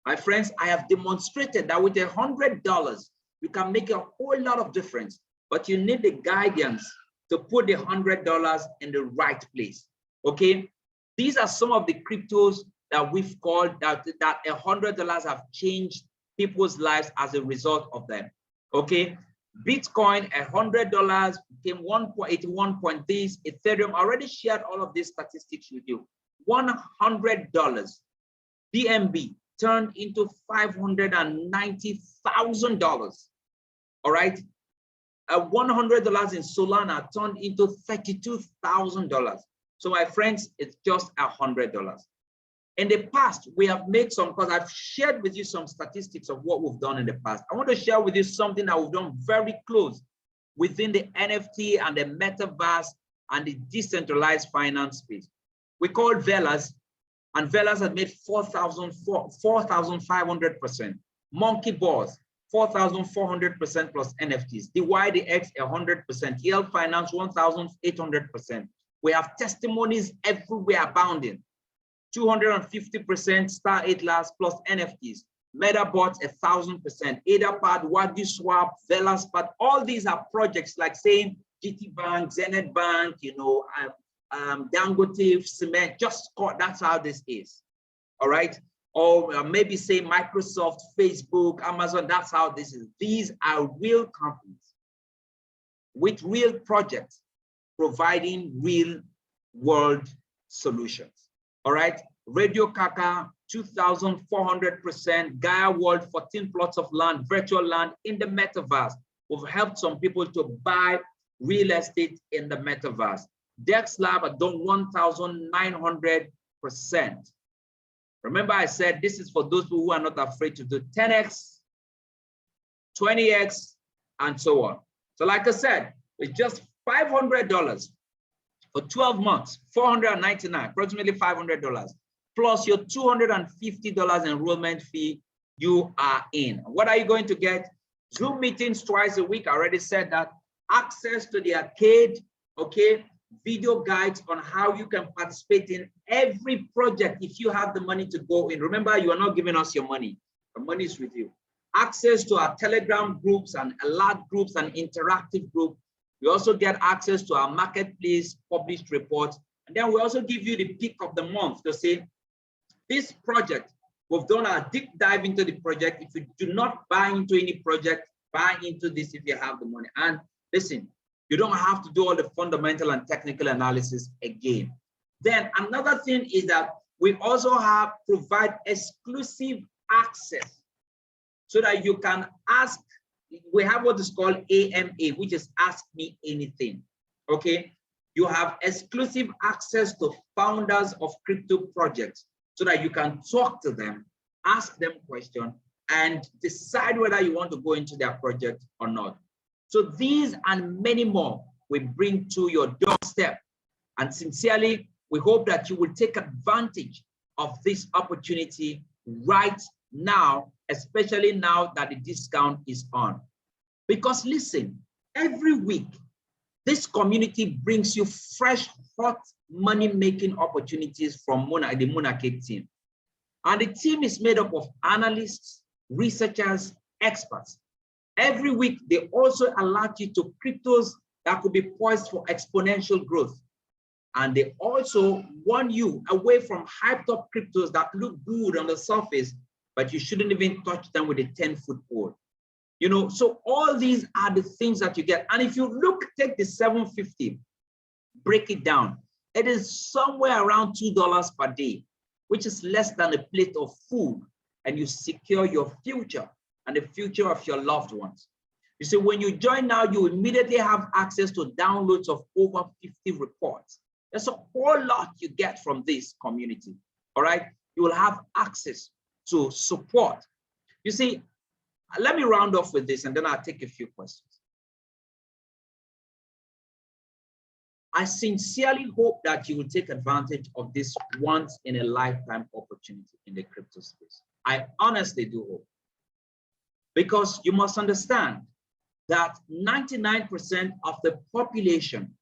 My friends, I have demonstrated that with $100, you can make a whole lot of difference, but you need the guidance to put the $100 in the right place. Okay. These are some of the cryptos that we've called that $100 have changed people's lives as a result of them. Okay. Bitcoin, $100 became 1.81 point this. Ethereum, I already shared all of these statistics with you. $100 BNB turned into $590,000. All right. $100 in Solana turned into $32,000. So my friends, it's just $100. In the past, we have made some, because I've shared with you some statistics of what we've done in the past. I want to share with you something that we've done very close within the NFT and the metaverse and the decentralized finance space. We call Velas, and Velas have made 4,500%. Monkey Balls, 4,400% plus NFTs. The YDX, 100%. Yale Finance, 1,800%. We have testimonies everywhere abounding. 250% Star Atlas plus NFTs. Metabot, 1,000%. AdaPad, Wadi Swap, Velaspad, all these are projects like saying GT Bank, Zenith Bank, you know, Dangote, Cement, just that's how this is. All right. Or maybe say Microsoft, Facebook, Amazon, that's how this is. These are real companies with real projects providing real world solutions. All right, Radio Kaka, 2,400%, Gaia World, 14 plots of land, virtual land in the metaverse. We've helped some people to buy real estate in the metaverse. Dex Lab have done 1,900%. Remember I said this is for those who are not afraid to do 10x, 20x, and so on. So like I said, it's just $500 for 12 months, $499, approximately $500, plus your $250 enrollment fee, you are in. What are you going to get? Zoom meetings twice a week. I already said that. Access to the arcade, okay? Video guides on how you can participate in every project if you have the money to go in. Remember, you are not giving us your money. The money is with you. Access to our Telegram groups and alert groups and interactive group. We also get access to our marketplace published reports. And then we also give you the pick of the month to say, this project, we've done a deep dive into the project. If you do not buy into any project, buy into this if you have the money. And listen, you don't have to do all the fundamental and technical analysis again. Then another thing is that we also provide exclusive access so that you can ask. We have what is called AMA, which is Ask Me Anything, okay? You have exclusive access to founders of crypto projects so that you can talk to them, ask them questions, and decide whether you want to go into their project or not. So these and many more we bring to your doorstep. And sincerely, we hope that you will take advantage of this opportunity right now, especially now that the discount is on. Because listen, every week, this community brings you fresh, hot money-making opportunities from the Monarchic team. And the team is made up of analysts, researchers, experts. Every week, they also alert you to cryptos that could be poised for exponential growth. And they also warn you away from hyped up cryptos that look good on the surface, but you shouldn't even touch them with a 10-foot pole. You know, so all these are the things that you get. And if you take the 750, break it down, it is somewhere around $2 per day, which is less than a plate of food, and you secure your future and the future of your loved ones. You see, when you join now, you immediately have access to downloads of over 50 reports. There's a whole lot you get from this community, all right? You will have access to support. You see, let me round off with this and then I'll take a few questions. I sincerely hope that you will take advantage of this once in a lifetime opportunity in the crypto space. I honestly do hope. Because you must understand that 99% of the population,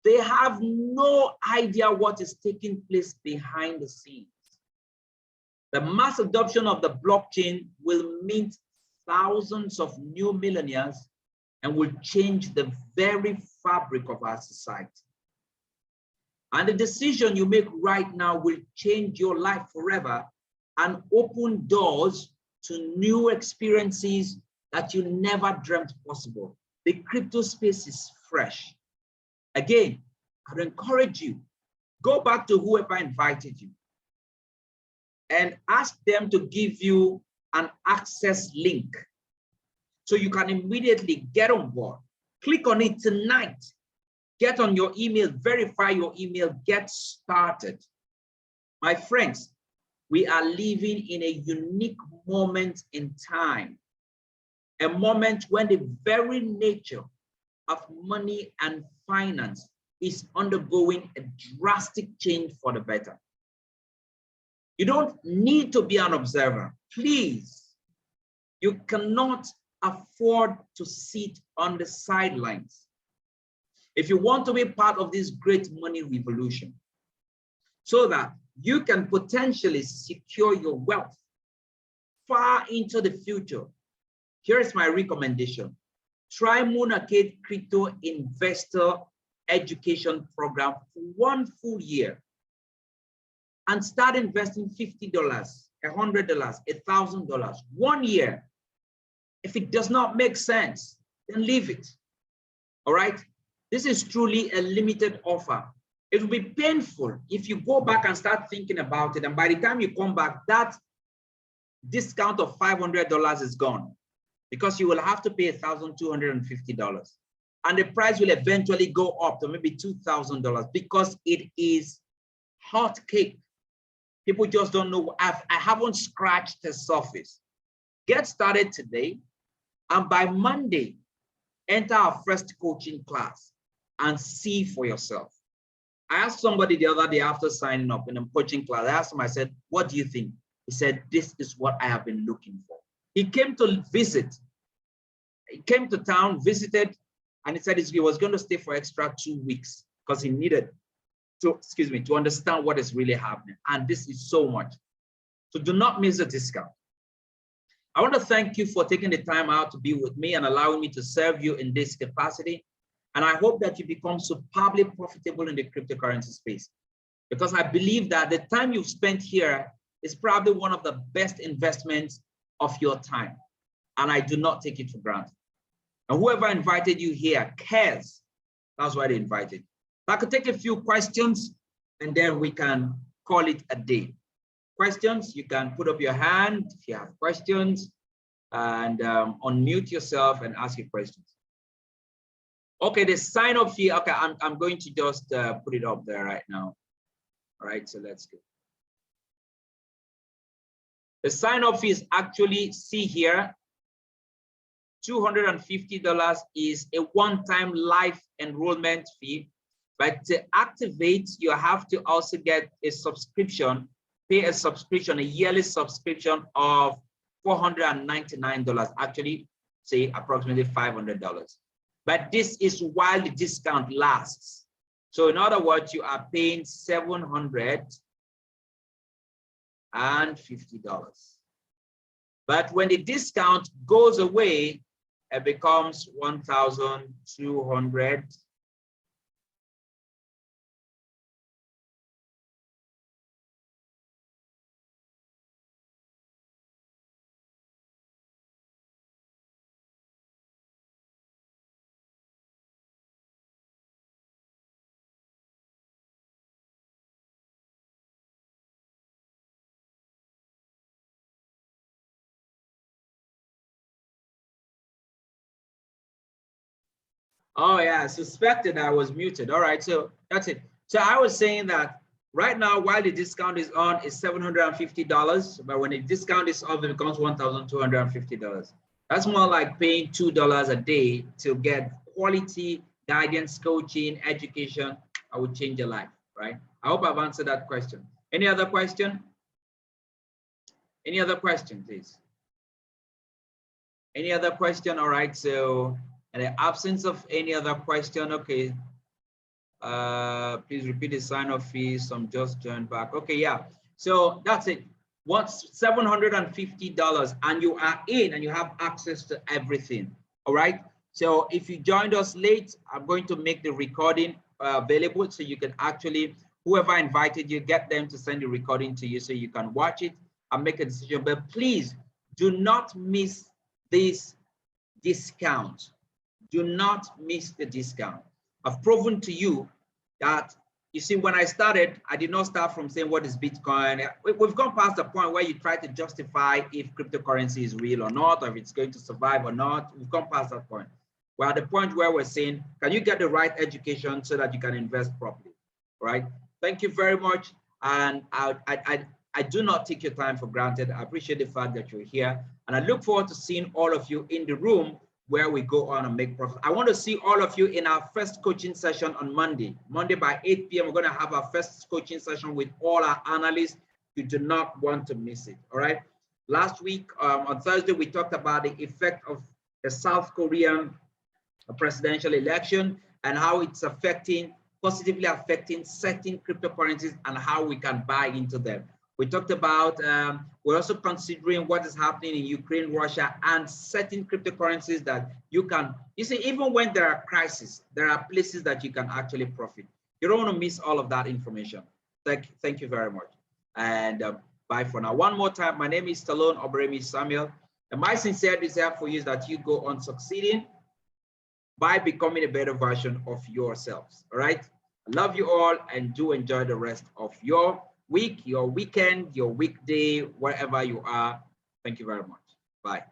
they have no idea what is taking place behind the scenes. The mass adoption of the blockchain will mint thousands of new millionaires and will change the very fabric of our society. And the decision you make right now will change your life forever and open doors to new experiences that you never dreamt possible. The crypto space is fresh. Again, I'd encourage you, go back to whoever invited you and ask them to give you an access link so you can immediately get on board. Click on it tonight. Get on your email, verify your email, get started. My friends, we are living in a unique moment in time, a moment when the very nature of money and finance is undergoing a drastic change for the better. You don't need to be an observer. Please, you cannot afford to sit on the sidelines. If you want to be part of this great money revolution, so that you can potentially secure your wealth far into the future, here's my recommendation. Try Moonarcade Crypto Investor Education Program for 1 full year and start investing $50, $100, $1,000, 1 year. If it does not make sense, then leave it. All right? This is truly a limited offer. It will be painful if you go back and start thinking about it. And by the time you come back, that discount of $500 is gone because you will have to pay $1,250. And the price will eventually go up to maybe $2,000 because it is hot cake. People just don't know. I haven't scratched the surface. Get started today. And by Monday, enter our first coaching class and see for yourself. I asked somebody the other day after signing up in a coaching class, I asked him, I said, what do you think? He said, this is what I have been looking for. He came to visit. He came to town, visited, and he said he was going to stay for extra 2 weeks because he needed to, to understand what is really happening. And this is so much. So do not miss the discount. I want to thank you for taking the time out to be with me and allowing me to serve you in this capacity. And I hope that you become superbly profitable in the cryptocurrency space, because I believe that the time you've spent here is probably one of the best investments of your time. And I do not take it for granted. And whoever invited you here cares. That's why they invited. So I could take a few questions and then we can call it a day. Questions, you can put up your hand if you have questions and unmute yourself and ask your questions. Okay, the sign up fee. Okay, I'm going to just put it up there right now. All right, so let's go. The sign up fee is actually, see here, $250 is a one-time life enrollment fee. But to activate, you have to also get a subscription, pay a subscription, a yearly subscription of $499, actually, say approximately $500. But this is while the discount lasts. So in other words, you are paying $750. But when the discount goes away, it becomes $1,200. Oh yeah, suspected I was muted. All right, so that's it. So I was saying that right now, while the discount is on, it's $750, but when the discount is off, it becomes $1,250. That's more like paying $2 a day to get quality guidance, coaching, education. I would change your life, right? I hope I've answered that question. Any other question? Any other question, please? Any other question? All right, so in the absence of any other question, okay. Please repeat the sign-up fee. Some just joined back. Okay, yeah. So that's it. What's $750 and you are in and you have access to everything. All right. So if you joined us late, I'm going to make the recording available so you can actually, whoever invited you, get them to send the recording to you so you can watch it and make a decision. But please do not miss this discount. Do not miss the discount. I've proven to you that, you see, when I started, I did not start from saying what is Bitcoin. We've gone past the point where you try to justify if cryptocurrency is real or not, or if it's going to survive or not. We've gone past that point. We're at the point where we're saying, can you get the right education so that you can invest properly? All right. Thank you very much. And I do not take your time for granted. I appreciate the fact that you're here. And I look forward to seeing all of you in the room where we go on and make profit. I want to see all of you in our first coaching session on Monday. Monday by 8 p.m. we're going to have our first coaching session with all our analysts. You do not want to miss it. All right. Last week on Thursday, we talked about the effect of the South Korean presidential election and how it's positively affecting certain cryptocurrencies and how we can buy into them. We talked about, we're also considering what is happening in Ukraine, Russia, and certain cryptocurrencies that you see, even when there are crises, there are places that you can actually profit. You don't want to miss all of that information. Thank you very much. And bye for now. One more time, my name is Stallone-Obaraemi Samuel. And my sincere desire for you is that you go on succeeding by becoming a better version of yourselves. All right. I love you all and do enjoy the rest of your week, your weekend, your weekday, wherever you are. Thank you very much. Bye.